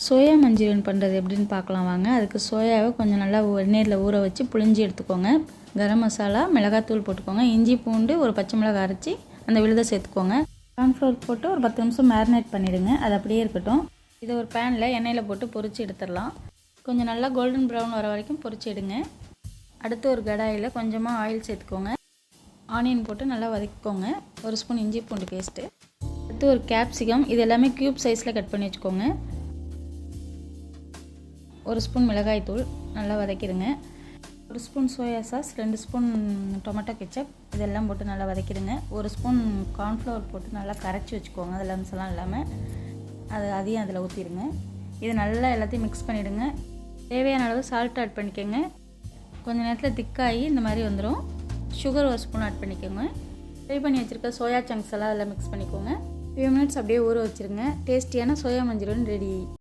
Soya Manchurian பண்ணுறது எப்படின்னு பார்க்கலாம் வாங்க. அதுக்கு சோயாவை கொஞ்சம் நல்லா எண்ணெயில் ஊற வச்சு புழிஞ்சி எடுத்துக்கோங்க. கரம் மசாலா, மிளகாத்தூள் போட்டுக்கோங்க. இஞ்சி பூண்டு ஒரு பச்சை மிளகாய் அரைச்சி அந்த விழுதை சேர்த்துக்கோங்க. கார்ன்ஃப்ளவர் போட்டு ஒரு 10 நிமிஷம் மேரினேட் பண்ணிவிடுங்க. அது அப்படியே இருக்கட்டும். இதை ஒரு பேனில் எண்ணெயில் போட்டு பொரிச்சு எடுத்துடலாம். கொஞ்சம் நல்லா கோல்டன் ப்ரௌன் வர வரைக்கும் பொரிச்சு எடுங்க. அடுத்து ஒரு கடாயில் கொஞ்சமாக ஆயில் சேர்த்துக்கோங்க. ஆனியன் போட்டு நல்லா வதக்கிக்கோங்க. ஒரு ஸ்பூன் இஞ்சி பூண்டு பேஸ்ட்டு. அடுத்து ஒரு கேப்சிகம், இது எல்லாமே க்யூப் சைஸில் கட் பண்ணி வச்சுக்கோங்க. ஒரு ஸ்பூன் மிளகாய் தூள் நல்லா வதக்கிடுங்க. ஒரு spoon soya sauce, 2 spoon tomato ketchup, இதெல்லாம் போட்டு நல்லா வதக்கிடுங்க. ஒரு ஸ்பூன் கார்ன்ஃப்ளவர் போட்டு நல்லா கரைச்சி வச்சுக்கோங்க. அது லம்ஸ்லாம் இல்லாமல் அதையும் அதில் ஊற்றிடுங்க. இது நல்லா எல்லாத்தையும் மிக்ஸ் பண்ணிவிடுங்க. தேவையான அளவு சால்ட் ஆட் பண்ணிக்கோங்க. கொஞ்சம் நேரத்தில் திக்காகி இந்த மாதிரி வந்துடும். சுகர் ஒரு ஸ்பூன் ஆட் பண்ணிக்கோங்க. ஃப்ரை பண்ணி வச்சுருக்க சோயா சங்க்ஸ் எல்லாம் அதில் மிக்ஸ் பண்ணிக்கோங்க. 5 மினிட்ஸ் அப்படியே ஊற வச்சுருங்க. டேஸ்டியான சோயா மஞ்சூரியன் ரெடி.